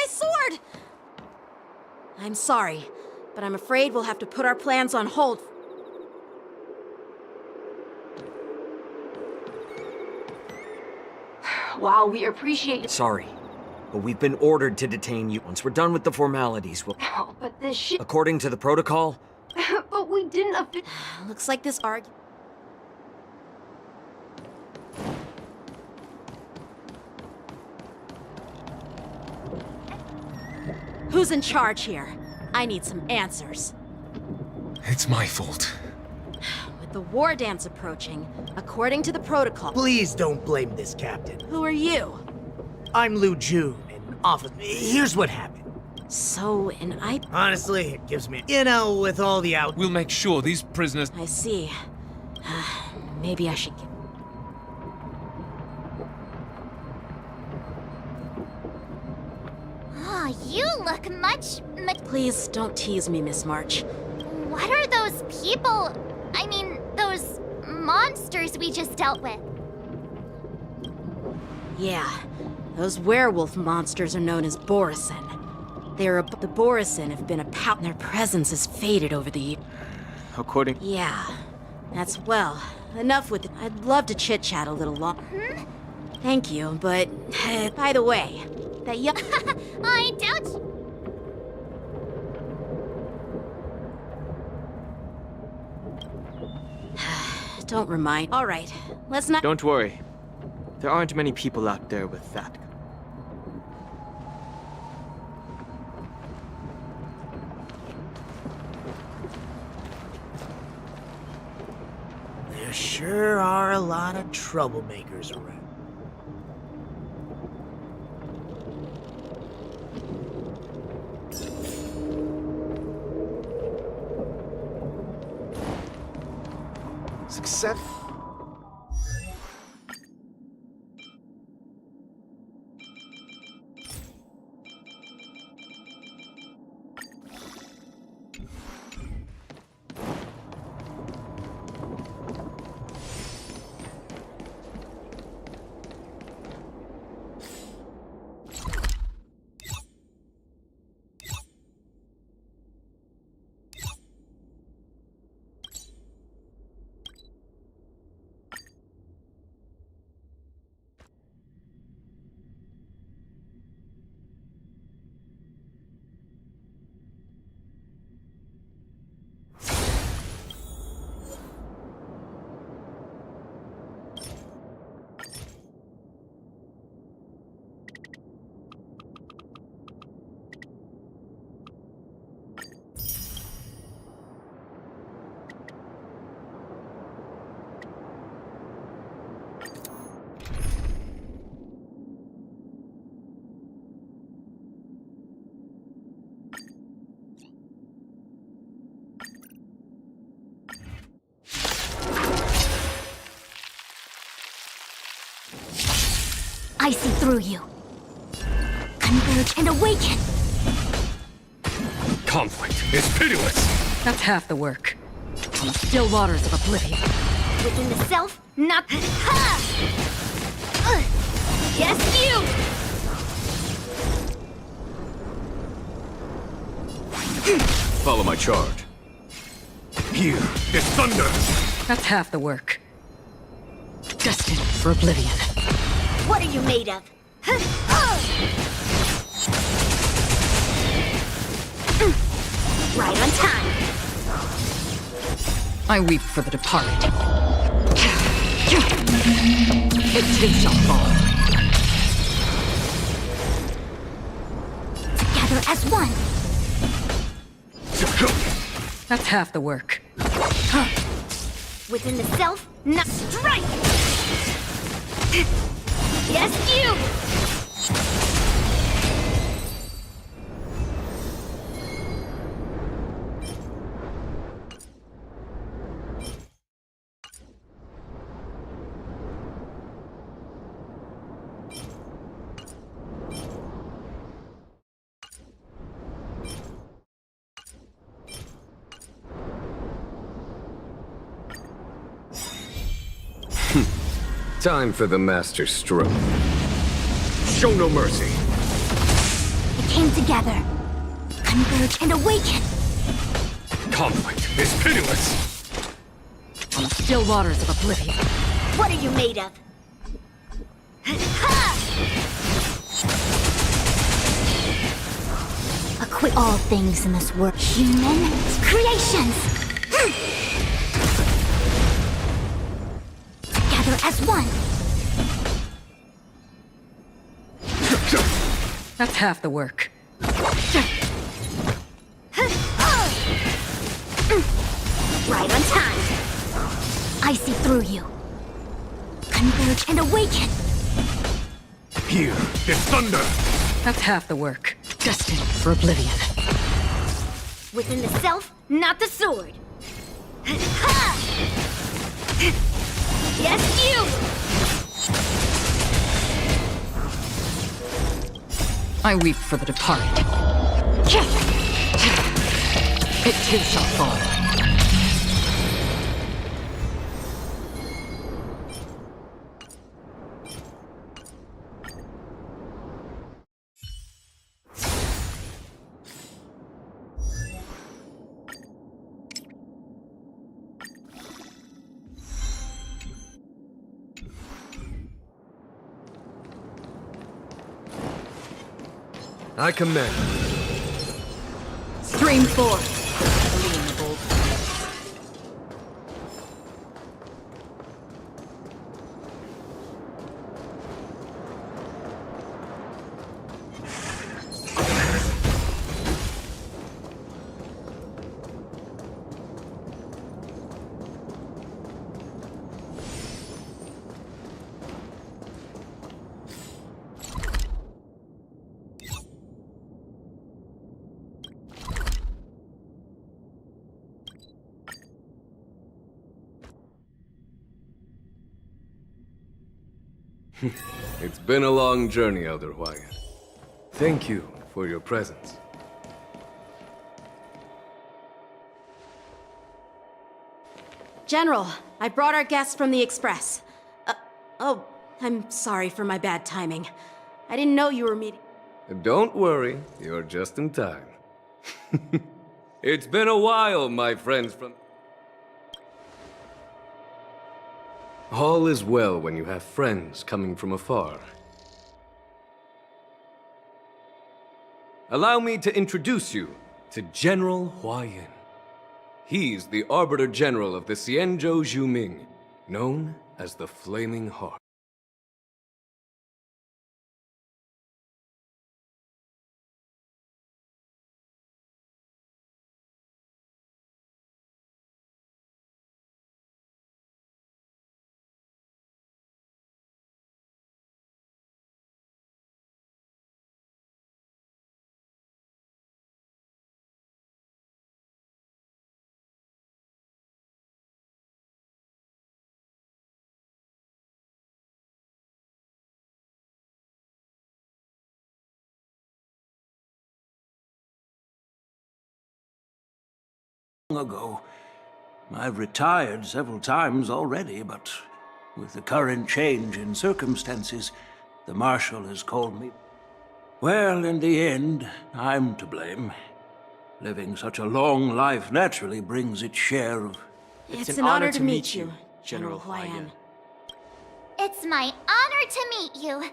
my sword! I'm sorry, but I'm afraid we'll have to put our plans on hold. While we appreciate— Sorry, but we've been ordered to detain you. Once we're done with the formalities, we'll— Oh, but this shit— According to the protocol, But we didn't— Looks like this argument. Who's in charge here? I need some answers. It's my fault. With the war dance approaching, according to the protocol— Please don't blame this, Captain. Who are you? I'm Liu Jun, and office. Here's what happened. So, Honestly, it gives me, with all the out. We'll make sure these prisoners— I see. Maybe I should get... Oh, you look much. Please don't tease me, Miss March. What are those people? I mean, those monsters we just dealt with. Yeah, those werewolf monsters are known as Borisin. The Borisin have been and their presence has faded over the years. According— Yeah, that's well. Enough with it. I'd love to chit-chat a little longer. Thank you, but by the way, that young— I doubt. Don't remind. All right, let's not— Don't worry. There aren't many people out there with that. There sure are a lot of troublemakers around. Success? I see through you. Converge and awaken. Conflict is pitiless! That's half the work. On the still waters of oblivion. Within the self, not... Ha! Yes, you! Follow my charge. Here is thunder! That's half the work. Destined for oblivion. What are you made of? Right on time. I weep for the departed. It too shall fall. Together as one. That's half the work. Within the self, not strike! Yes, you! Time for the master stroke. Show no mercy. I came together. Converge and awaken! Conflict is pitiless! On the still waters of oblivion. What are you made of? Acquit all things in this world. Human creations! Together as one! That's half the work. Right on time! I see through you. Converge and awaken! Here is thunder! That's half the work. Destined for oblivion. Within the self, not the sword. Yes, you! I weep for the departed. It too shall fall. I commend. Stream forth. Beli in the bold. It's been a long journey, Elder Huayan. Thank you for your presence. General, I brought our guests from the Express. Oh, I'm sorry for my bad timing. I didn't know you were meeting. Don't worry, you're just in time. It's been a while, my friends from... All is well when you have friends coming from afar. Allow me to introduce you to General Huayan. He's the Arbiter General of the Xianzhou Zhuming, known as the Flaming Heart. Ago. I've retired several times already, but with the current change in circumstances, the Marshal has called me. Well, in the end, I'm to blame. Living such a long life naturally brings its share of... It's an honor to meet you, General Huayan. It's my honor to meet you,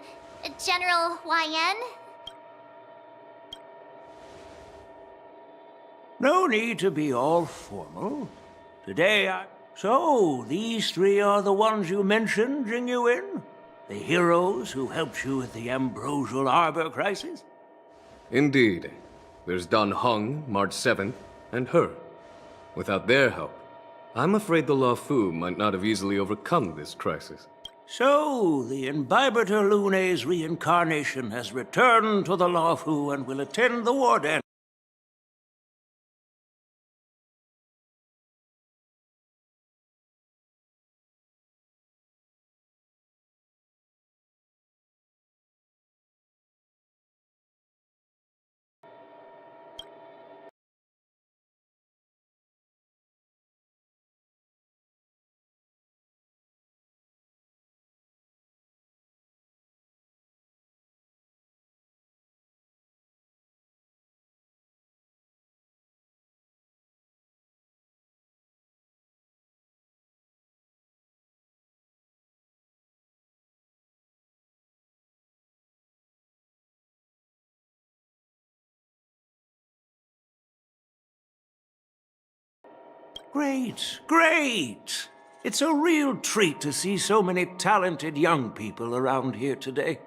General Huayan. No need to be all formal. Today So, these three are the ones you mentioned, Jingyuin? The heroes who helped you with the Ambrosial Arbor crisis? Indeed. There's Don Heng, March 7th, and her. Without their help, I'm afraid the Luofu might not have easily overcome this crisis. So, the Imbibitor Lune's reincarnation has returned to the Luofu and will attend the war dance. Great, great! It's a real treat to see so many talented young people around here today.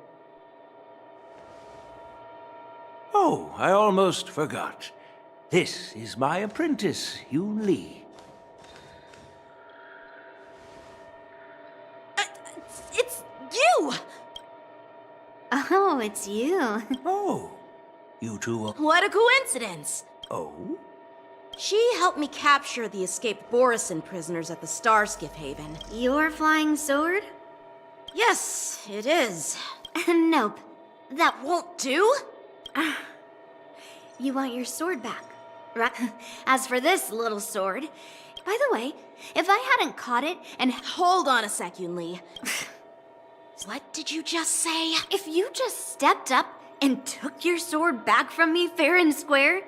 Oh, I almost forgot. This is my apprentice, Yoon Lee. It's you! Oh, it's you. Oh, you two are... What a coincidence! Oh? She helped me capture the escaped Borison prisoners at the Starskiff Haven. Your flying sword? Yes, it is. Nope. That Won't do? You want your sword back, right? As for this little sword, by the way, if I hadn't caught it and Hold on a sec, Yoon Lee. What did you just say? if you just stepped up and took your sword back from me fair and square,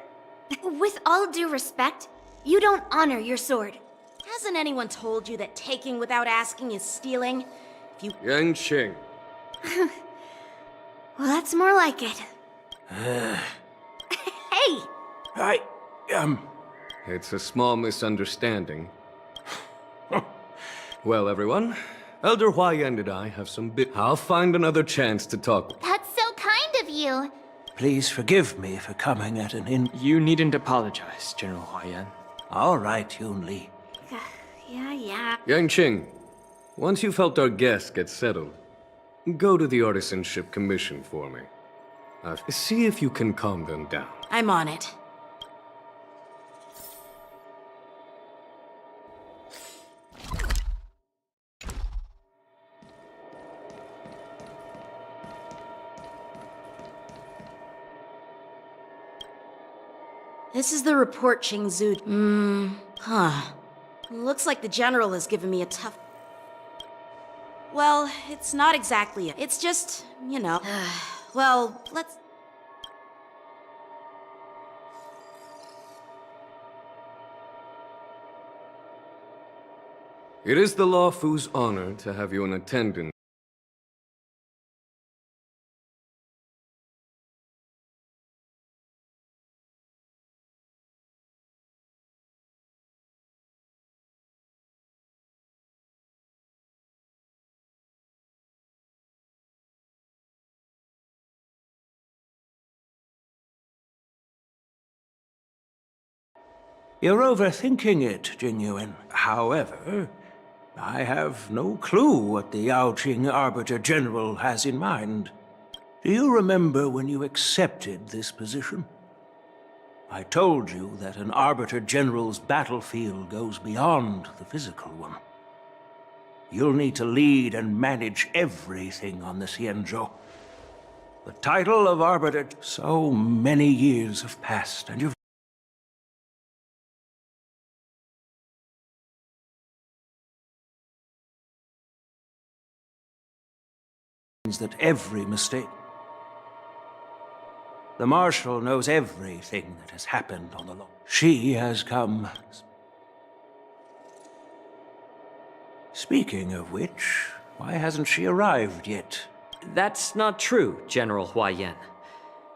with all due respect, you don't honor your sword. Hasn't anyone told you that taking without asking is stealing? If you Yanqing. Well, that's more like it. Hey! It's a small misunderstanding. Well, everyone, Elder Huayan and I have some I'll find another chance to talk. That's so kind of you. Please forgive me for coming at an You needn't apologize, General Huayan. All right, Yoon Lee. Yeah. Yanqing, once you've helped our guests get settled, go to the Artisanship Commission for me. See if you can calm them down. I'm on it. This is the report Qingzhu. Looks like the general has given me a tough... Well, it's not exactly it. It's just, you know... well, let's... It is the Law Fu's honor to have you in attendance. You're overthinking it, Jingyuan. However, I have no clue what the Yaoqing Arbiter General has in mind. Do you remember when you accepted this position? I told you that an Arbiter General's battlefield goes beyond the physical one. You'll need to lead and manage everything on the Xianzhou. The title of Arbiter... So many years have passed, and you've... that every mistake... The Marshal knows everything that has happened on the law. She has come... Speaking of which, why hasn't she arrived yet? That's not true, General Huayan.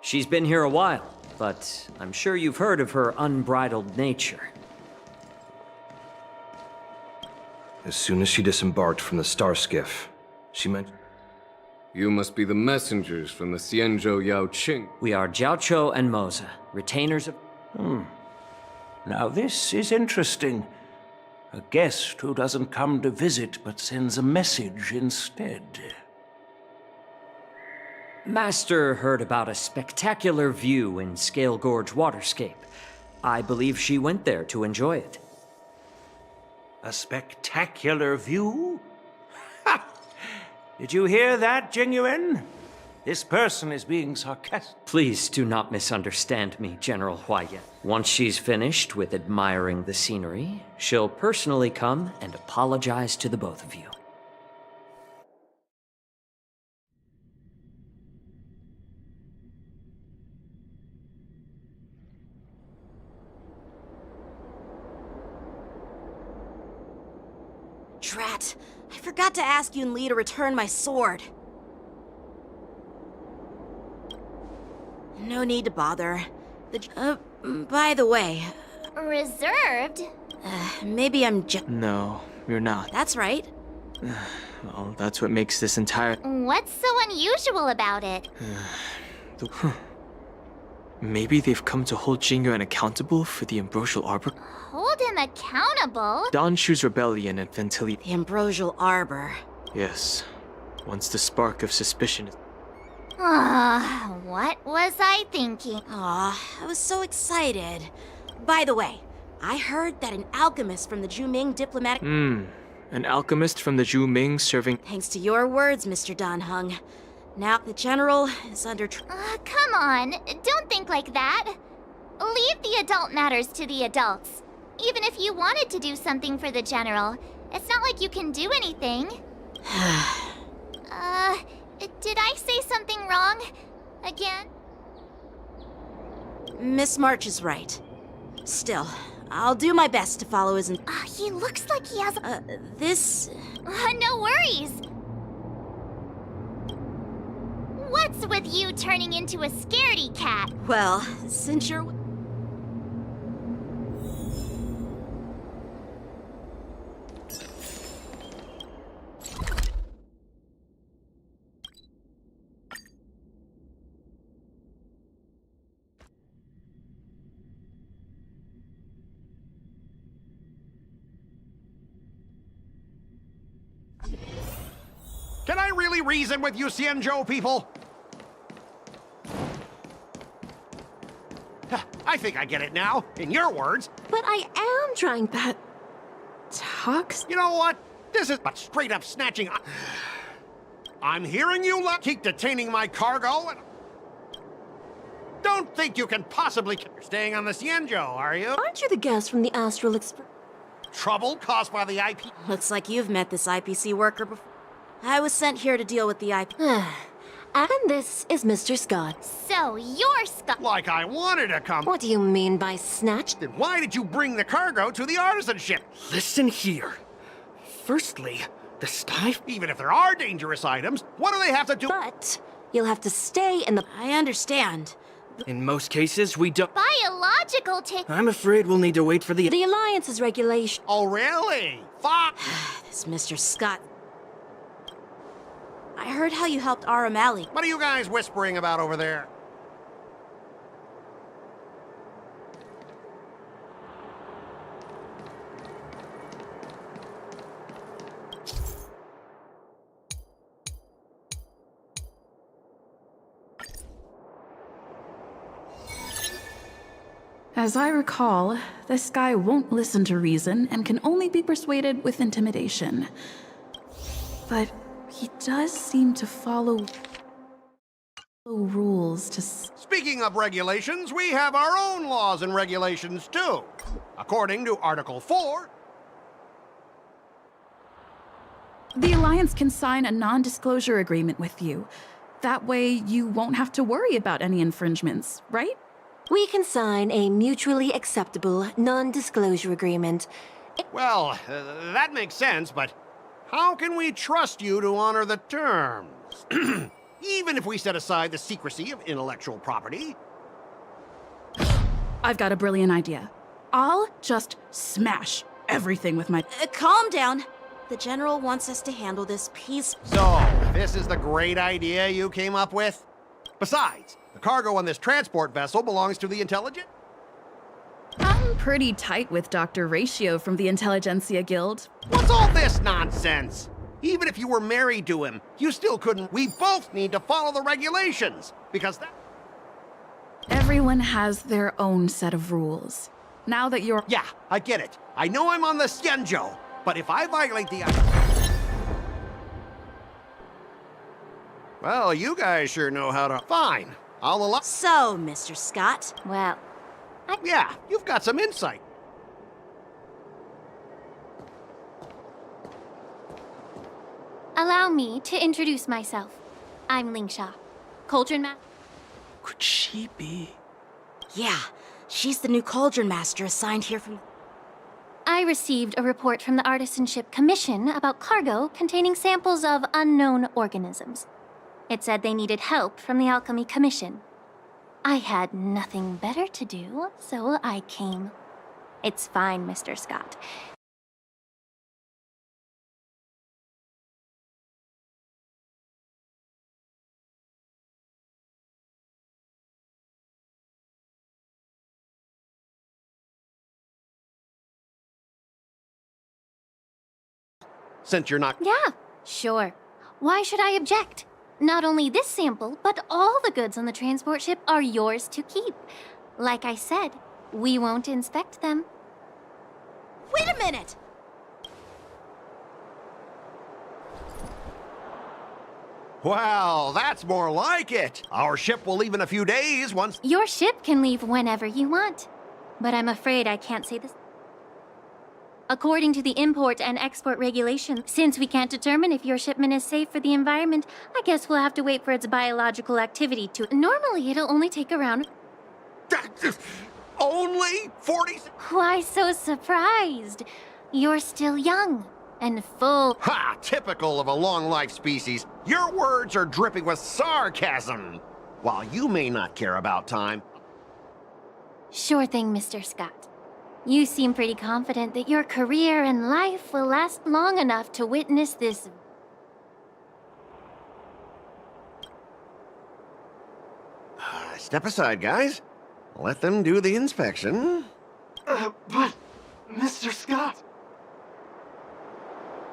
She's been here a while, but I'm sure you've heard of her unbridled nature. As soon as she disembarked from the star skiff, she meant... You must be the messengers from the Xianzhou Yaoqing. We are Jiaoqiu and Moza, retainers of... Now this is interesting. A guest who doesn't come to visit but sends a message instead. Master heard about a spectacular view in Scale Gorge Waterscape. I believe she went there to enjoy it. A spectacular view? Ha! Did you hear that, Jingyuan? This person is being sarcastic. Please do not misunderstand me, General Huayan. Once she's finished with admiring the scenery, she'll personally come and apologize to the both of you. Drat! I forgot to ask Yoon Lee to return my sword. No need to bother. By the way... Reserved? Maybe I'm just... No, you're not. That's right. Well, that's what makes this entire... What's so unusual about it? Maybe they've come to hold Jingyuan accountable for the Ambrosial Arbor? Hold him accountable? Danshu's rebellion and Ventili... The Ambrosial Arbor. Yes. Once the spark of suspicion is... What was I thinking? Aw, I was so excited. By the way, I heard that an alchemist from the Juming diplomatic... An alchemist from the Juming serving... Thanks to your words, Mr. Dan Hung. Now the General is under... Come on, don't think like that. Leave the adult matters to the adults. Even if you wanted to do something for the General, it's not like you can do anything. Did I say something wrong? Again? Miss March is right. Still, I'll do my best to follow his... He looks like he has... this... no worries. What's with you turning into a scaredy cat? Well, since you're... Can I really reason with you Xianzhou people? I think I get it now, in your words. But I am trying that... talks? You know what? This is but straight up snatching... I'm hearing you keep detaining my cargo and... Don't think you can possibly... You're staying on the Xianzhou, are you? Aren't you the guest from the Astral Express? Trouble caused by the IP... Looks like you've met this IPC worker before. I was sent here to deal with the IP... And this is Mr. Scott. So you're Scott. Like I wanted to come. What do you mean by snatched? Then why did you bring the cargo to the artisan ship? Listen here. Firstly, the Sty... Even if there are dangerous items, what do they have to do? But you'll have to stay in the... I understand. In most cases, we don't... Biological I'm afraid we'll need to wait for the... The Alliance's regulation. Oh, really? Fuck! This Mr. Scott... I heard how you helped Aramali. What are you guys whispering about over there? As I recall, this guy won't listen to reason and can only be persuaded with intimidation. But he does seem to follow rules to... Speaking of regulations, we have our own laws and regulations too. According to Article 4... The Alliance can sign a non-disclosure agreement with you. That way, you won't have to worry about any infringements, right? We can sign a mutually acceptable non-disclosure agreement. Well, that makes sense, but how can we trust you to honor the terms? Even if we set aside the secrecy of intellectual property. I've got a brilliant idea. I'll just smash everything with my... calm down. The General wants us to handle this peacefully. So, this is the great idea you came up with? Besides, the cargo on this transport vessel belongs to the Intelligence? I'm pretty tight with Dr. Ratio from the Intelligentsia Guild. What's all this nonsense? Even if you were married to him, you still couldn't. We both need to follow the regulations, because that... Everyone has their own set of rules. Now that you're... Yeah, I get it. I know I'm on the Xianzhou, but if I violate the... Well, you guys sure know how to... Fine. I'll allow... So, Mr. Scott. Well, Yeah, you've got some insight. allow me to introduce myself. I'm Lingsha, Cauldron Master. Could she be? Yeah, she's the new Cauldron Master assigned here from... I received a report from the Artisanship Commission about cargo containing samples of unknown organisms. It said they needed help from the Alchemy Commission. I had nothing better to do, so I came. It's fine, Mr. Scott. Since you're not... Yeah, sure. Why should I object? Not only this sample, but all the goods on the transport ship are yours to keep. Like I said, we won't inspect them. Wait a minute! Well, that's more like it. Our ship will leave in a few days once... Your ship can leave whenever you want. But I'm afraid I can't say this. According to the import and export regulations, since we can't determine if your shipment is safe for the environment, I guess we'll have to wait for its biological activity to... Normally, it'll only take around... Only 40... Why so surprised? You're still young and full... Ha! Typical of a long-life species. Your words are dripping with sarcasm. While you may not care about time... Sure thing, Mr. Scott. You seem pretty confident that your career and life will last long enough to witness this... Step aside, guys. Let them do the inspection. But... Mr. Scott...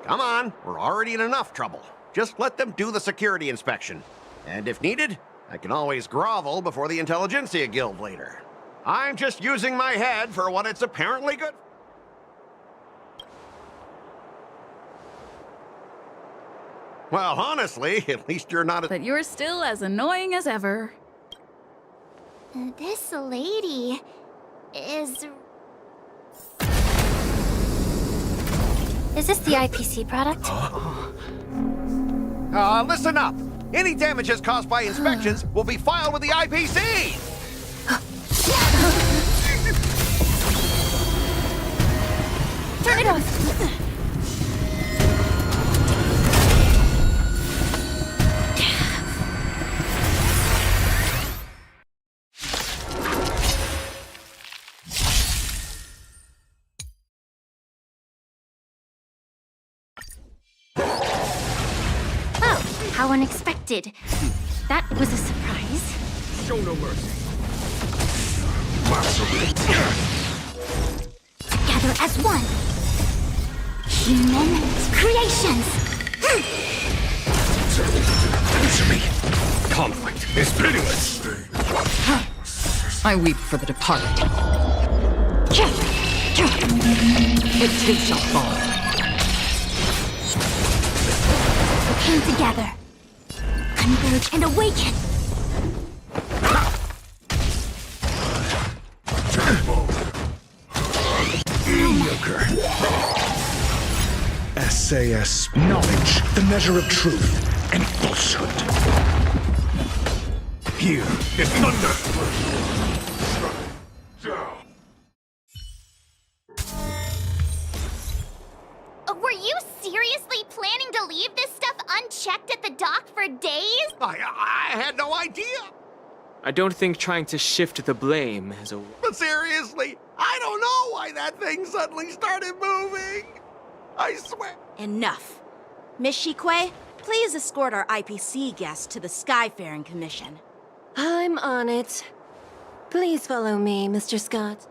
Come on, we're already in enough trouble. Just let them do the security inspection. And if needed, I can always grovel before the Intelligentsia Guild later. I'm just using my head for what it's apparently good. Well, honestly, at least you're not... But you're still as annoying as ever. This lady is... Is this the IPC product? Listen up. Any damages caused by inspections will be filed with the IPC! Turn it off! Oh, how unexpected. That was a surprise. Show no mercy. together as one. Human creations. Answer me. Conflict is pitiless. I weep for the departed. It too shall fall. We came together. Converge and awaken. Mediocre. SAS knowledge, the measure of truth and falsehood. Here is thunder. Were you seriously planning to leave this stuff unchecked at the dock for days? I had no idea. I don't think trying to shift the blame is a... But seriously, I don't know why that thing suddenly started moving. I swear. Enough. Miss Shikwe, please escort our IPC guest to the Skyfaring Commission. I'm on it. Please follow me, Mr. Scott.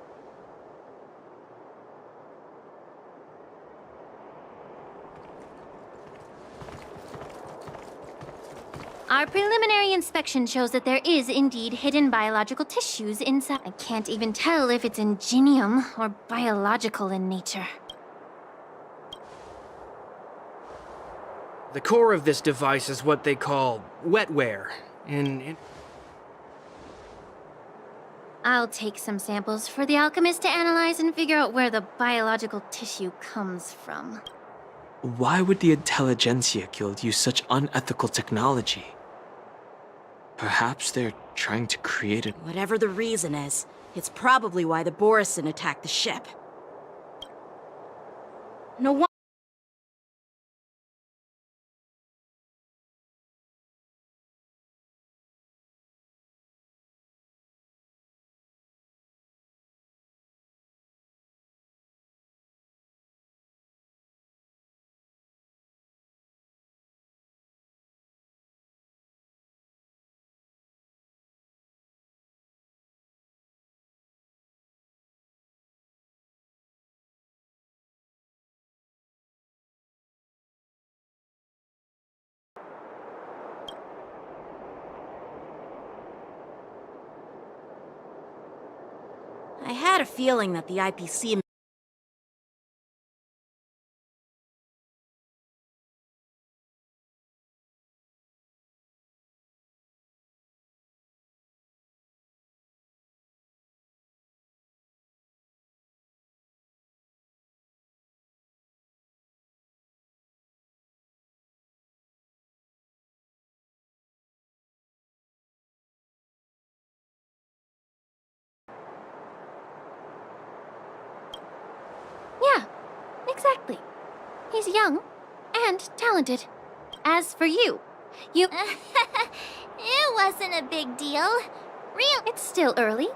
Our preliminary inspection shows that there is indeed hidden biological tissues inside. I can't even tell if it's ingenium or biological in nature. The core of this device is what they call wetware. I'll take some samples for the alchemist to analyze and figure out where the biological tissue comes from. Why would the Intelligentsia Guild use such unethical technology? Perhaps they're trying to create it. Whatever the reason is, it's probably why the Borison attacked the ship. No wonder I had a feeling that the IPC... Yeah, exactly. He's young and talented. As for you, you... It wasn't a big deal. Real... It's still early.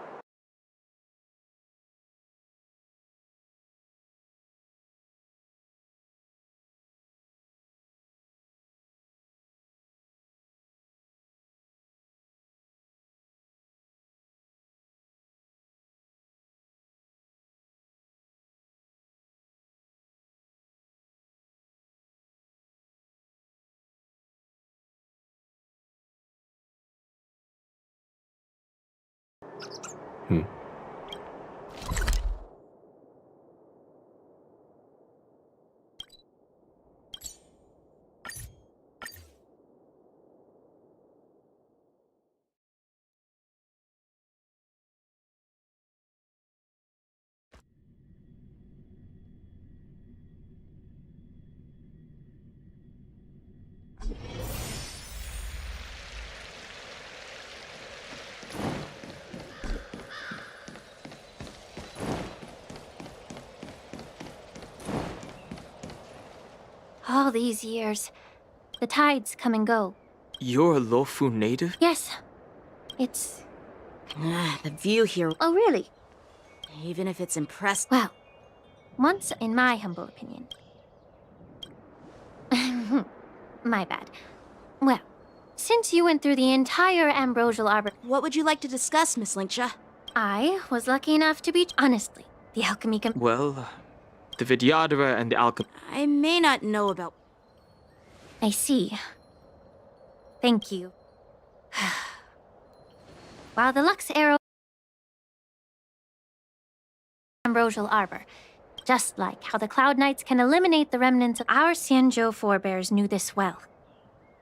All these years. The tides come and go. You're a Lofu native? Yes. It's... the view here... Oh, really? Even if it's impressive... Well, once in my humble opinion. My bad. Well, since you went through the entire ambrosial arbor... What would you like to discuss, Miss Linksha? I was lucky enough to be... Honestly, the alchemy... Well, the Vidyadhara and the alchemy... I may not know about... I see. Thank you. While the Lux Arrow... Ambrosial Arbor. Just like how the Cloud Knights can eliminate the remnants of our Xianzhou forebears knew this well.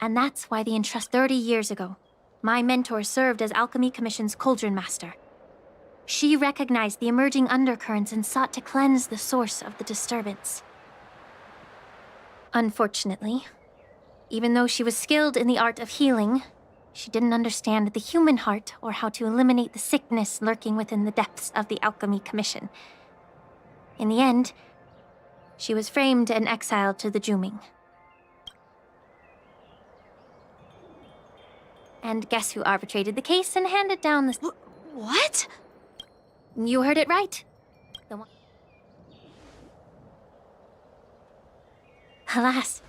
And that's why the entrust 30 years ago, my mentor served as Alchemy Commission's Cauldron Master. She recognized the emerging undercurrents and sought to cleanse the source of the disturbance. Unfortunately, even though she was skilled in the art of healing, she didn't understand the human heart or how to eliminate the sickness lurking within the depths of the Alchemy Commission. In the end, she was framed and exiled to the Juming. And guess who arbitrated the case and handed down the... What? You heard it right. The one... Alas.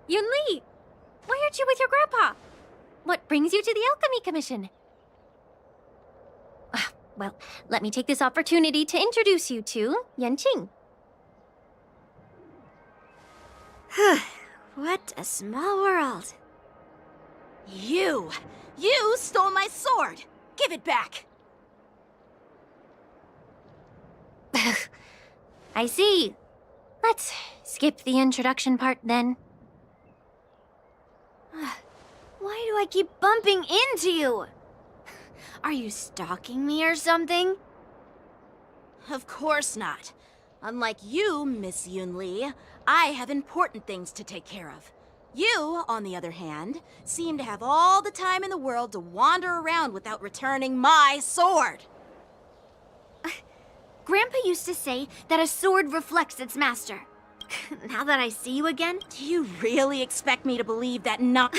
Yun Li! Why aren't you with your grandpa? What brings you to the Alchemy Commission? Well, let me take this opportunity to introduce you to Yanqing. What a small world. You stole my sword! Give it back! I see. Let's skip the introduction part then. Why do I keep bumping into you? Are you stalking me or something? Of course not. Unlike you, Miss Yun Li, I have important things to take care of. You, on the other hand, seem to have all the time in the world to wander around without returning my sword. Grandpa used to say that a sword reflects its master. Now that I see you again... Do you really expect me to believe that not...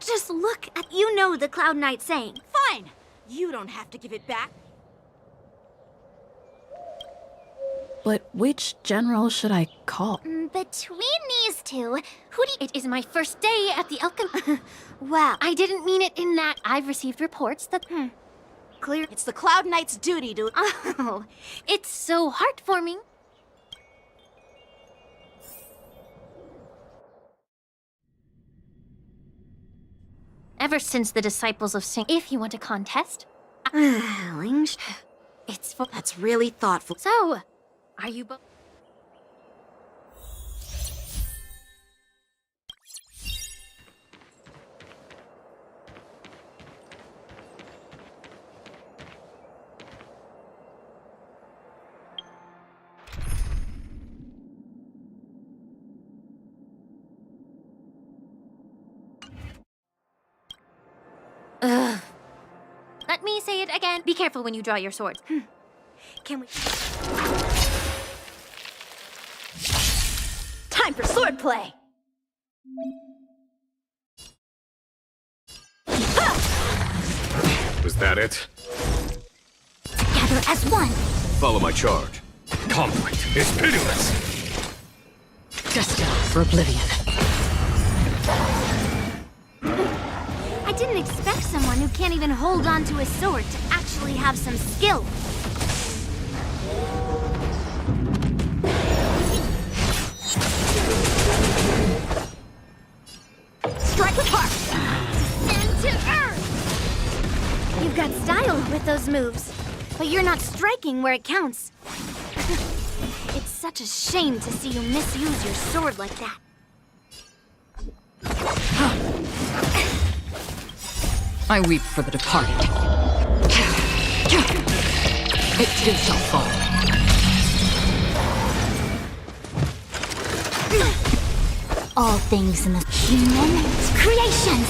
Just look at you know the Cloud Knight saying. Fine. You don't have to give it back. But which general should I call? Between these two, who do you... It is my first day at the alchem... Wow. I didn't mean it in that. I've received reports that... Clear. It's the Cloud Knight's duty to... Oh, it's so heartwarming. Ever since the disciples of Saint... If you want a contest... It's for... That's really thoughtful. So, are you both... Ugh. Let me say it again. Be careful when you draw your swords. Can we... Time for swordplay! Was that it? Together as one. Follow my charge. Conflict is pitiless. Destined for oblivion. I didn't expect someone who can't even hold on to a sword to actually have some skill. Strike with heart! Descend to earth! You've got style with those moves, but you're not striking where it counts. It's such a shame to see you misuse your sword like that. I weep for the departed. It too shall fall. All things in the human creations.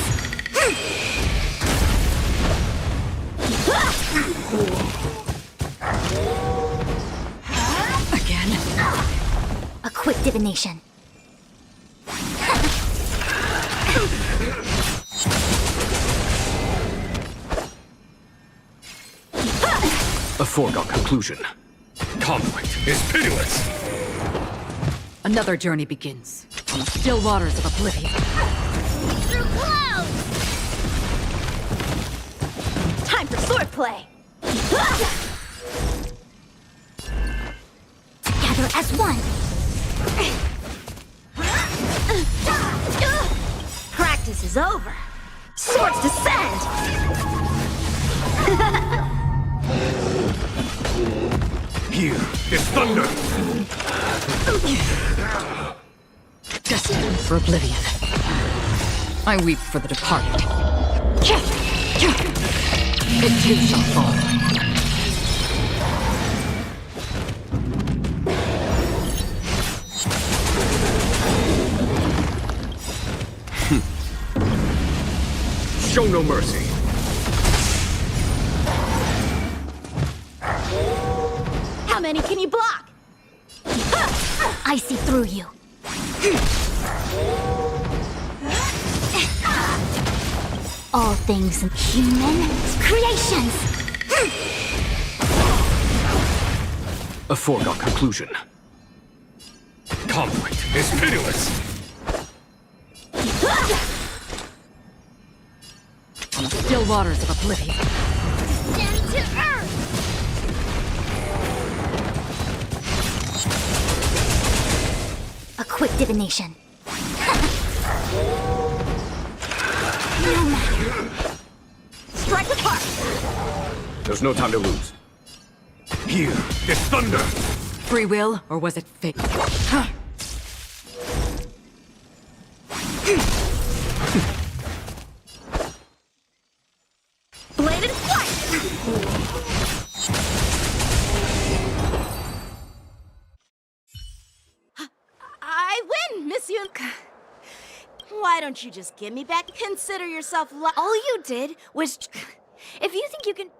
Again? A quick divination. A foregone conclusion. Conflict is pitiless. Another journey begins. On the still waters of oblivion. Through clouds! Time for swordplay! Together as one. Practice is over. Swords descend! Here is thunder. Destined for oblivion. I weep for the departed. It too shall fall. Show no mercy. How many can you block? I see through you. All things in human creations. A foregone conclusion. Conflict is pitiless. On the still waters of oblivion. Descend to earth! A quick divination. No matter. Strike with heart! There's no time to lose. Here is thunder. Free will, or was it fate? Bladed flight! I win, Miss Yun. Why don't you just give me back? Consider yourself All you did was... If you think you can...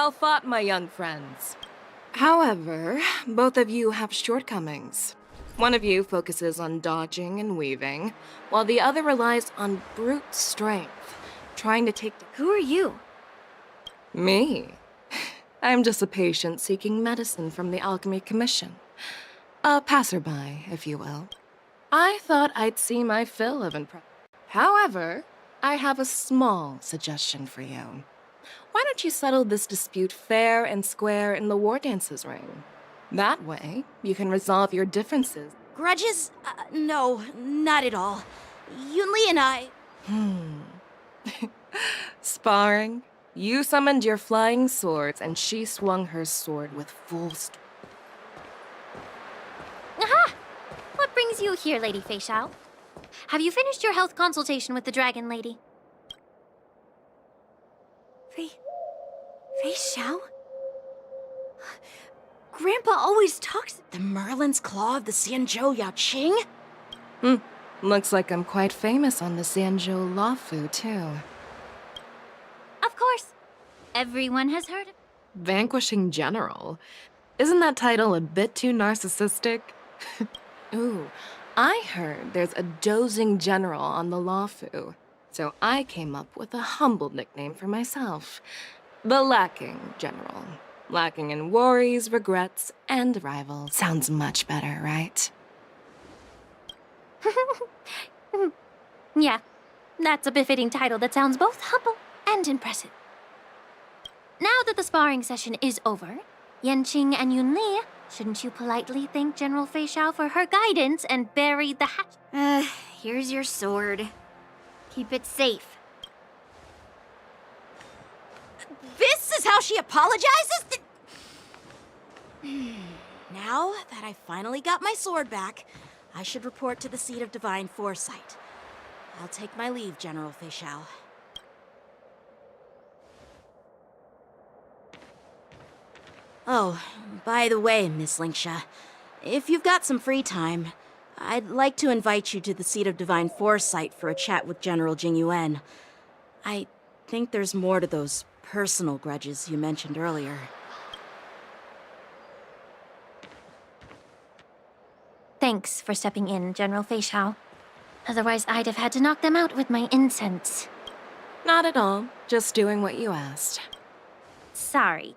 Well fought, my young friends. However, both of you have shortcomings. One of you focuses on dodging and weaving, while the other relies on brute strength, trying to take... Who are you? Me? I'm just a patient seeking medicine from the Alchemy Commission. A passerby, if you will. I thought I'd see my fill of impress. However, I have a small suggestion for you. Why don't you settle this dispute fair and square in the War Dances ring? That way, you can resolve your differences. Grudges? No, not at all. Yunli and I... Sparring? You summoned your flying swords, and she swung her sword with full strength. Aha! What brings you here, Lady Feixiao? Have you finished your health consultation with the Dragon Lady? Feixiao? Grandpa always talks... The Merlin's Claw of the Xianzhou Yaoqing? Looks like I'm quite famous on the Xianzhou Lafu, too. Of course. Everyone has heard of... Vanquishing General? Isn't that title a bit too narcissistic? Ooh, I heard there's a dozing general on the Lafu, so I came up with a humble nickname for myself. The Lacking General. Lacking in worries, regrets, and rivals. Sounds much better, right? Yeah, that's a befitting title that sounds both humble and impressive. Now that the sparring session is over, Yanqing and Yunli, shouldn't you politely thank General Feixiao for her guidance and bury the hatch? Here's your sword. Keep it safe. This is how she apologizes? Now that I finally got my sword back, I should report to the seat of divine foresight. I'll take my leave, General Feixiao. Oh, by the way, Miss Linksha, if you've got some free time, I'd like to invite you to the seat of divine foresight for a chat with General Jingyuan. I think there's more to those personal grudges you mentioned earlier. Thanks for stepping in, General Feixiao. Otherwise, I'd have had to knock them out with my incense. Not at all. Just doing what you asked. Sorry,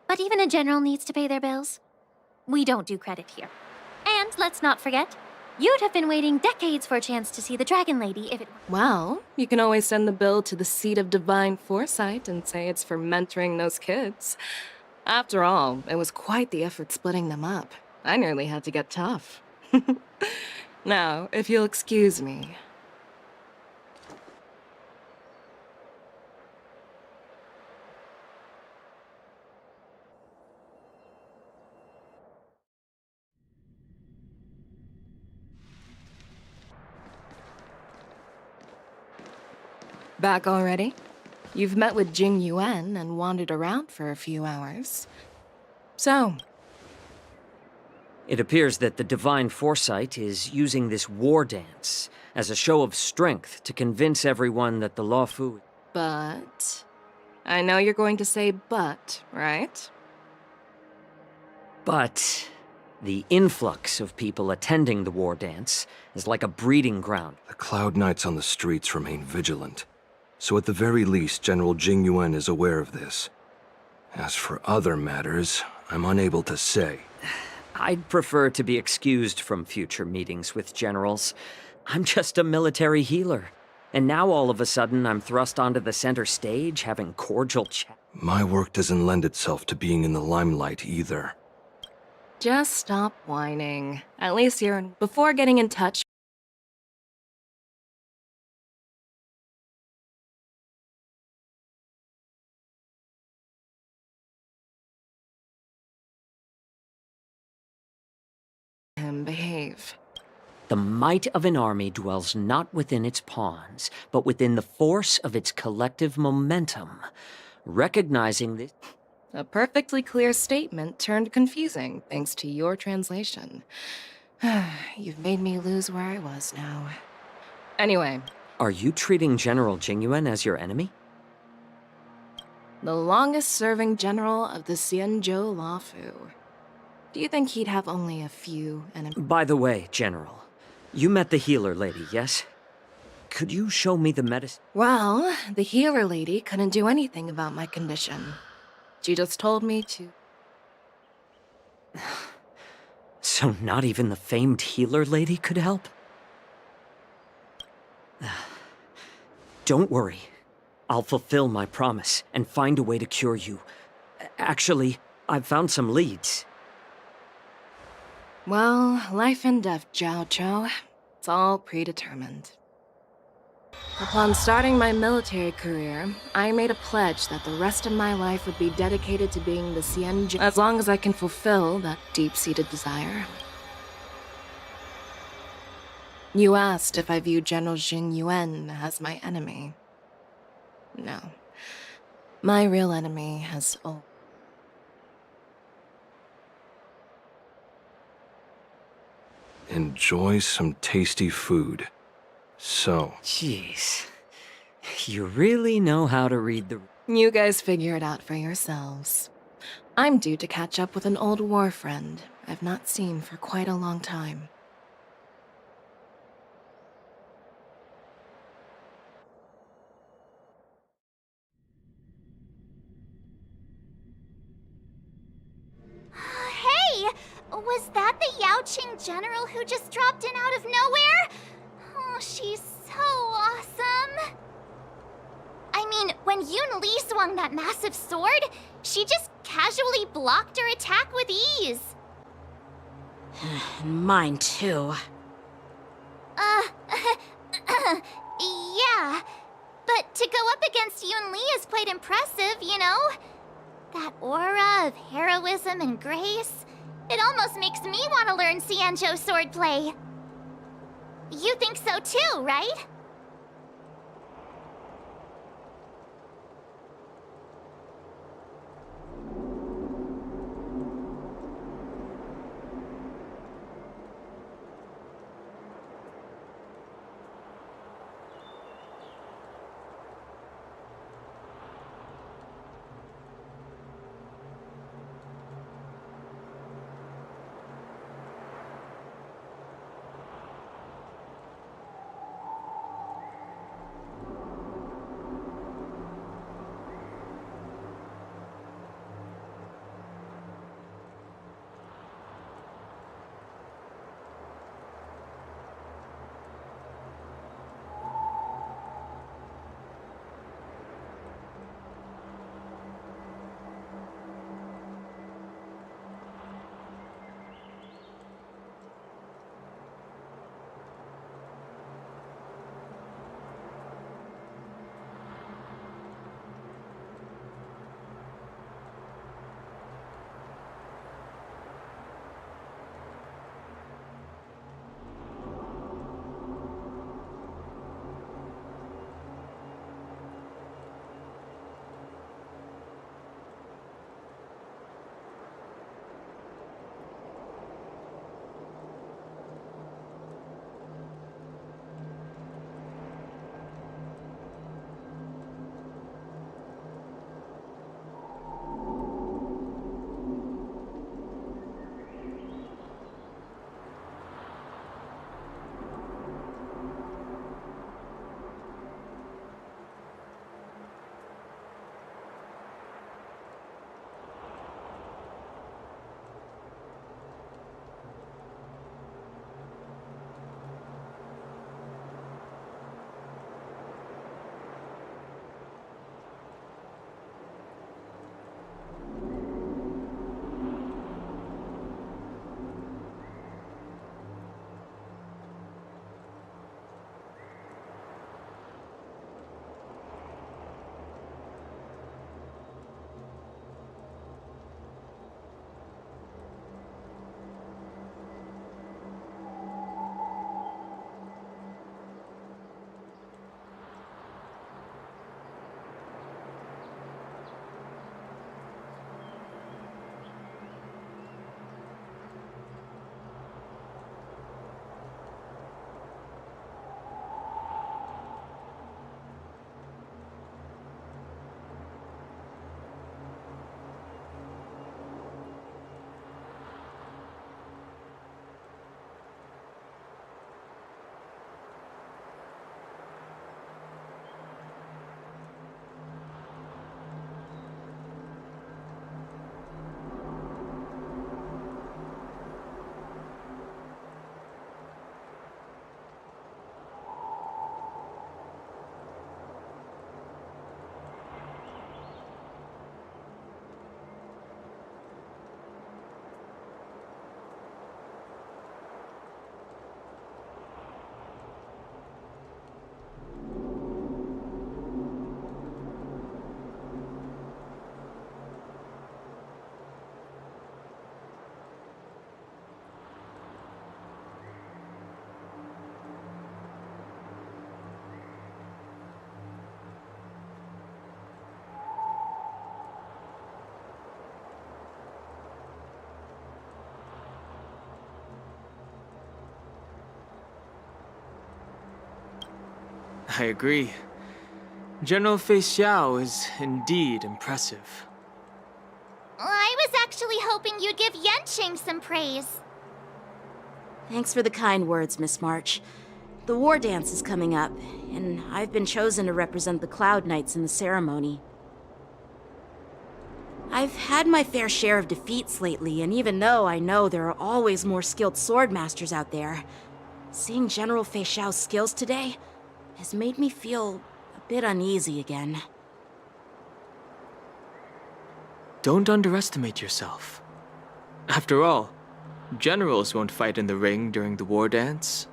but even a general needs to pay their bills. We don't do credit here. And let's not forget, you'd have been waiting decades for a chance to see the Dragon Lady if it... Well, you can always send the bill to the seat of divine foresight and say it's for mentoring those kids. After all, it was quite the effort splitting them up. I nearly had to get tough. Now, if you'll excuse me. Back already? You've met with Jing Yuan and wandered around for a few hours. So, it appears that the Divine Foresight is using this war dance as a show of strength to convince everyone that the Luofu... But... I know you're going to say but, right? But the influx of people attending the war dance is like a breeding ground. The Cloud Knights on the streets remain vigilant. So at the very least, General Jing Yuan is aware of this. As for other matters, I'm unable to say. I'd prefer to be excused from future meetings with generals. I'm just a military healer. And now all of a sudden I'm thrust onto the center stage having cordial chat. My work doesn't lend itself to being in the limelight either. Just stop whining. At least you're in... Before getting in touch... behave. The might of an army dwells not within its pawns, but within the force of its collective momentum. Recognizing this... A perfectly clear statement turned confusing, thanks to your translation. You've made me lose where I was now. Anyway. Are you treating General Jingyuan as your enemy? the longest-serving general of the Xianzhou Luofu. Do you think he'd have only a few enemies? By the way, General, you met the healer lady, yes? Could you show me the medicine? Well, the healer lady couldn't do anything about my condition. She just told me to... So not even the famed healer lady could help? Don't worry. I'll fulfill my promise and find a way to cure you. Actually, I've found some leads. Well, life and death, Zhao Zhou. It's all predetermined. Upon starting my military career, I made a pledge that the rest of my life would be dedicated to being the Xianzhou as long as I can fulfill that deep-seated desire. You asked if I view General Jing Yuan as my enemy. No. My real enemy has Enjoy some tasty food. So... Jeez. You really know how to read the... You guys figure it out for yourselves. I'm due to catch up with an old war friend I've not seen for quite a long time. Hey! Was that the Yaoqing general who just dropped in out of nowhere? Oh, she's so awesome. I mean, when Yun Li swung that massive sword, she just casually blocked her attack with ease. Mine too. Yeah. But to go up against Yun Li is quite impressive, you know? That aura of heroism and grace, it almost makes me want to learn Xianzhou swordplay. You think so too, right? I agree. General Feixiao is indeed impressive. I was actually hoping you'd give Yenching some praise. Thanks for the kind words, Miss March. The war dance is coming up, and I've been chosen to represent the Cloud Knights in the ceremony. I've had my fair share of defeats lately, and even though I know there are always more skilled swordmasters out there, seeing General Feixiao's skills today has made me feel a bit uneasy again. Don't underestimate yourself. After all, generals won't fight in the ring during the war dance.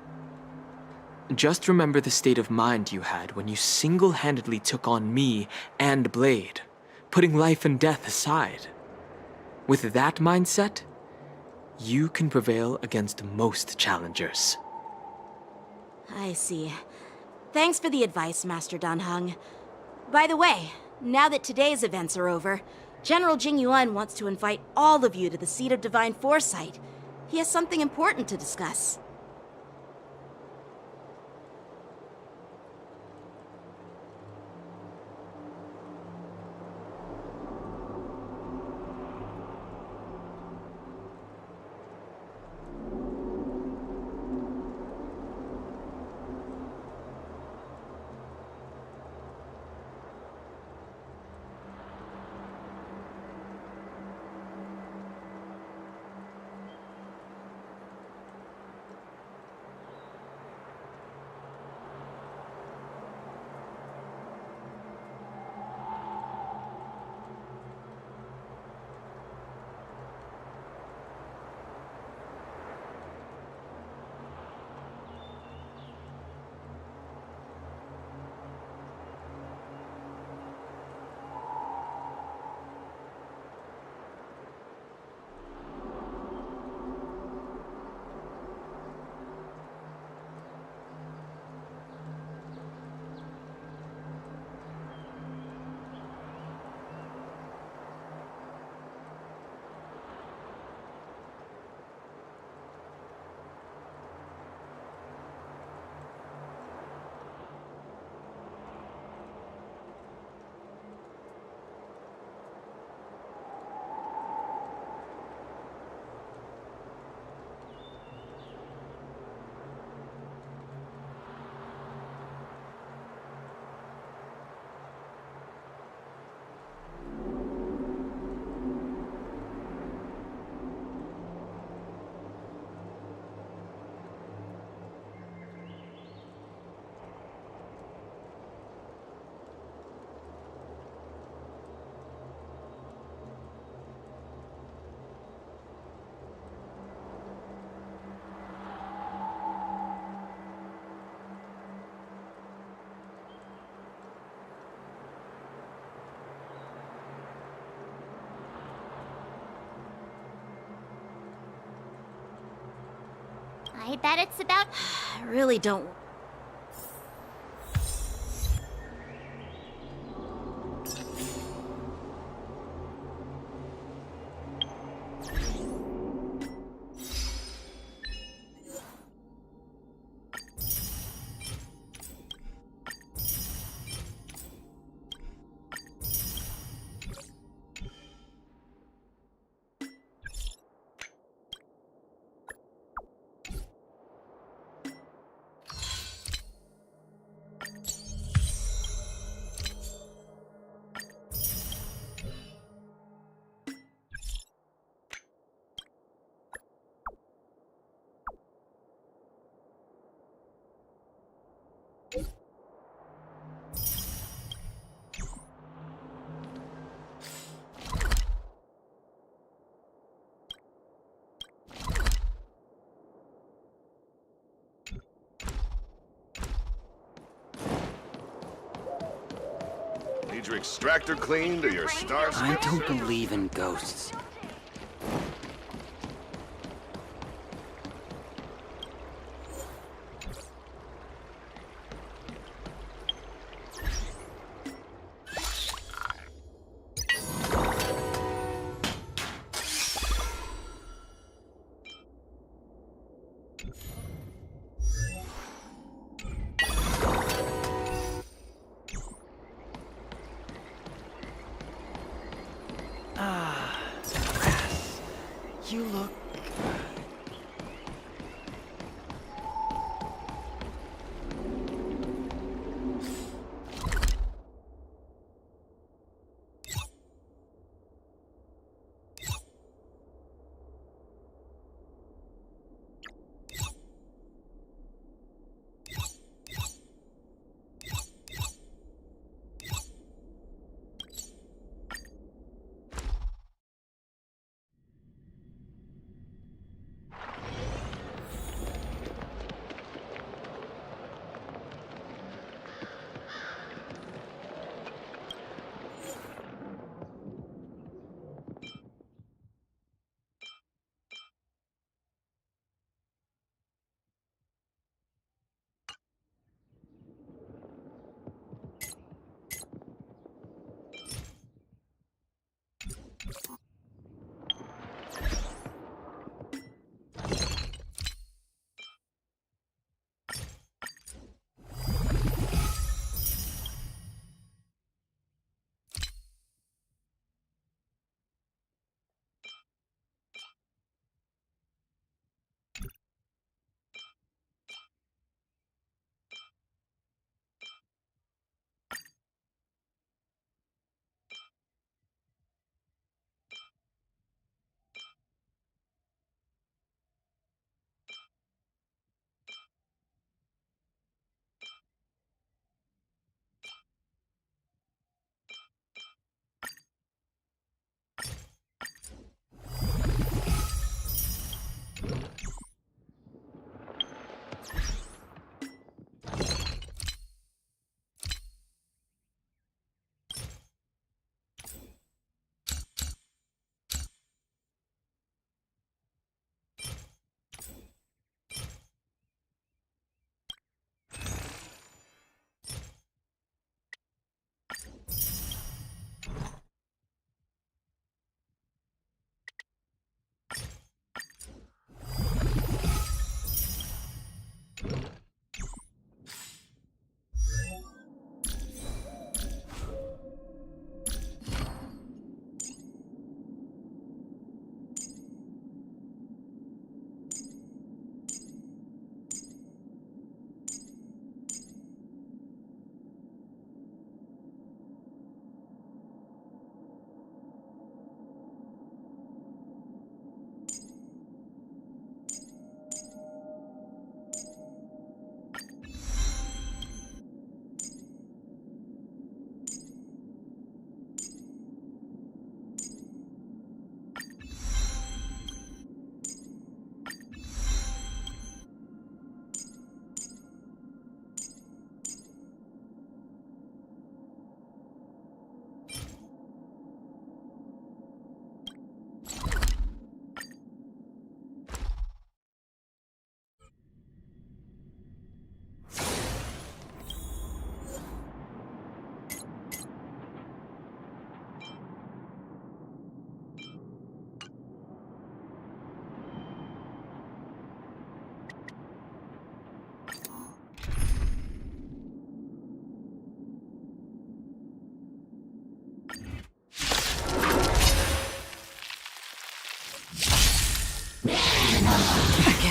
Just remember the state of mind you had when you single-handedly took on me and Blade, putting life and death aside. With that mindset, you can prevail against most challengers. I see. Thanks for the advice, Master Dan Heng. By the way, now that today's events are over, General Jing Yuan wants to invite all of you to the Seat of Divine Foresight. He has something important to discuss. I bet it's about... I really don't... Need your extractor cleaned or your star... I don't believe in ghosts. You look...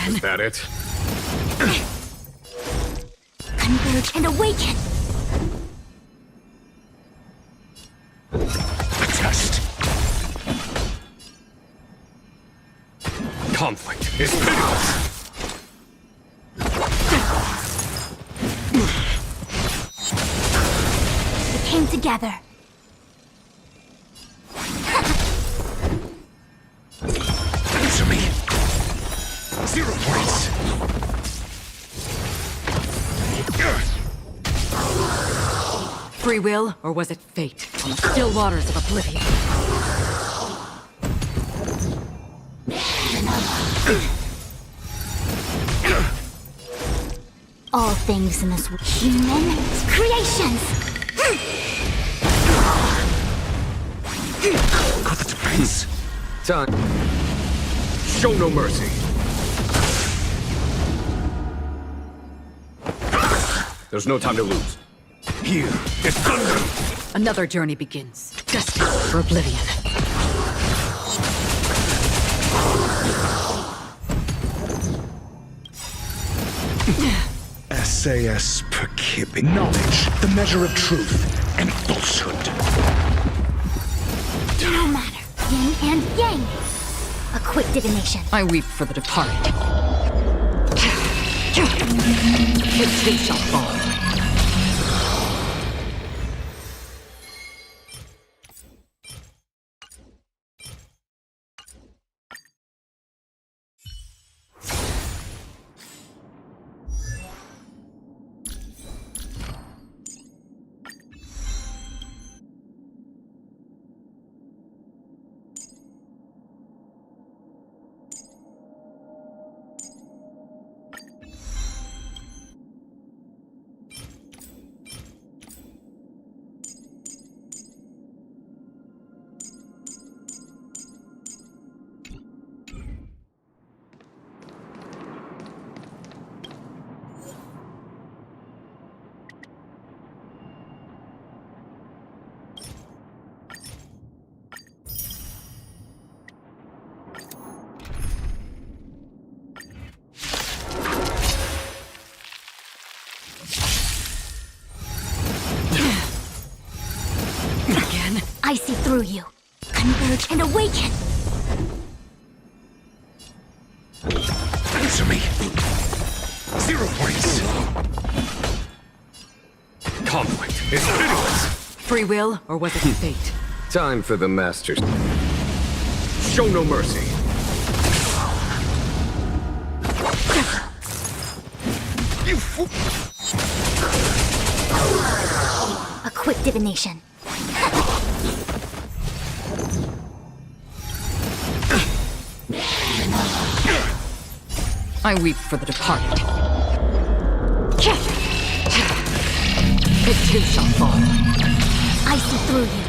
Is that it? Converge and awaken! Test. Conflict is pitiless. We came together. Answer me. 0 points. Free will, or was it fate? On the still waters of oblivion. All things in this world, human creations! Got the defense. Time. Show no mercy. There's no time to lose. Here is thunder! Another journey begins. Destined for oblivion. SAS Perkib. Knowledge, the measure of truth and falsehood. No matter. Yin and yang. A quick divination. I weep for the departed. It too shall fall. I see through you. Converge and awaken! Answer me. 0 points. Conflict is pitiless. Free will, or was it fate? Time for the masters. Show no mercy. You fool! A quick divination. I weep for the departed. It too shall fall. I see through you.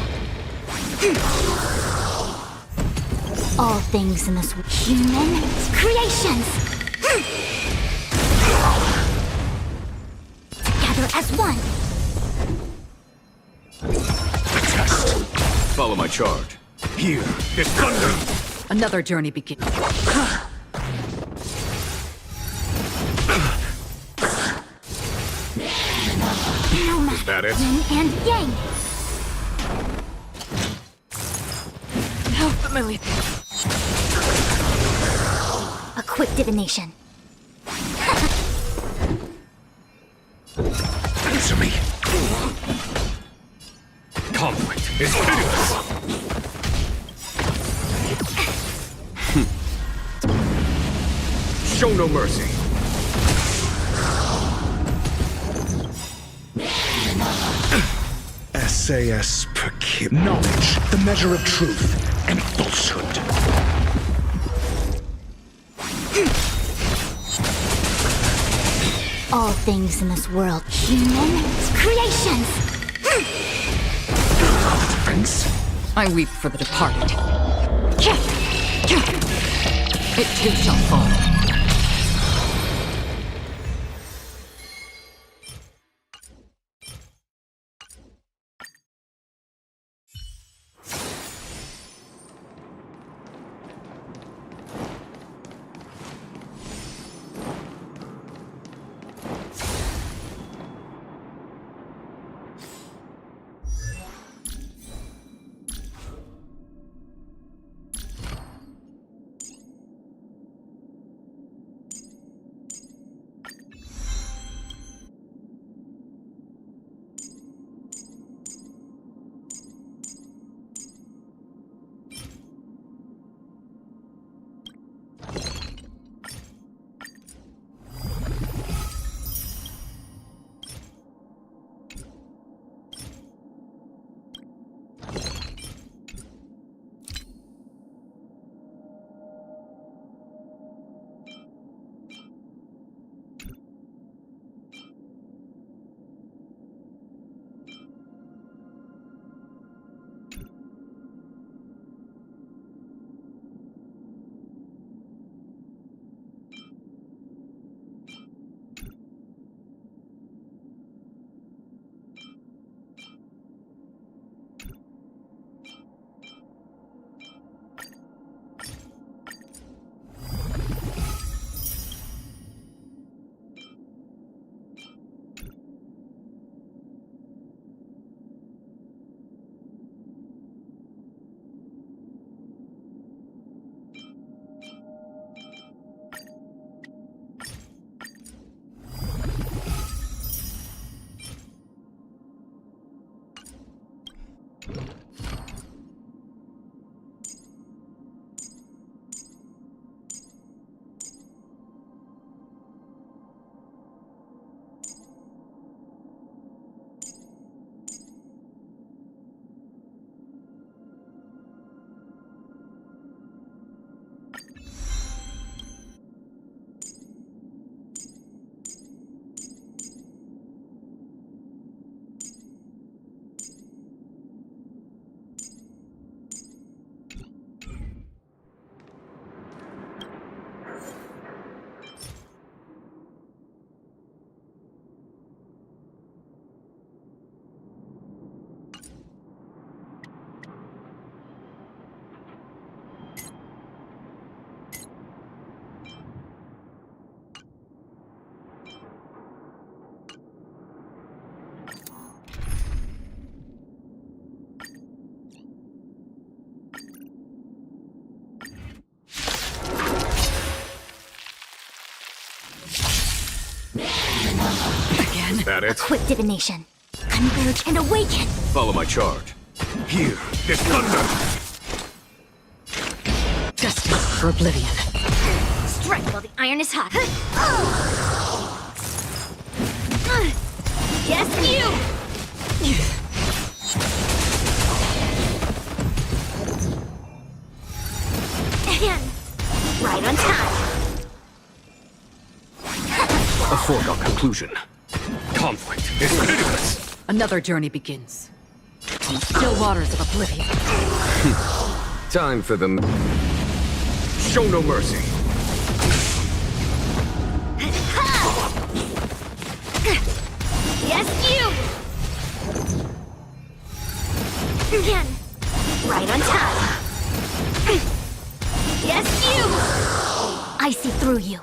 All things in this human creations. Together as one. Follow my charge. Here is thunder. Another journey begins. Is that it? Yin and yang. How familiar. A quick divination. Answer me. Conflict is pitiless. Show no mercy. SAS Perkib. Knowledge, the measure of truth and falsehood. All things in this world, human creations. Defense. I weep for the departed. It too shall fall. That it? Quick divination. Converge and awaken. Follow my charge. Here, this thunder! Destined for oblivion. Strike while the iron is hot. Yes, you! And right on time. A foregone conclusion. Conflict is pitiless! Another journey begins. On the still waters of oblivion. Time for them. Show no mercy. Yes, you! Again. Right on time. Yes, you! I see through you.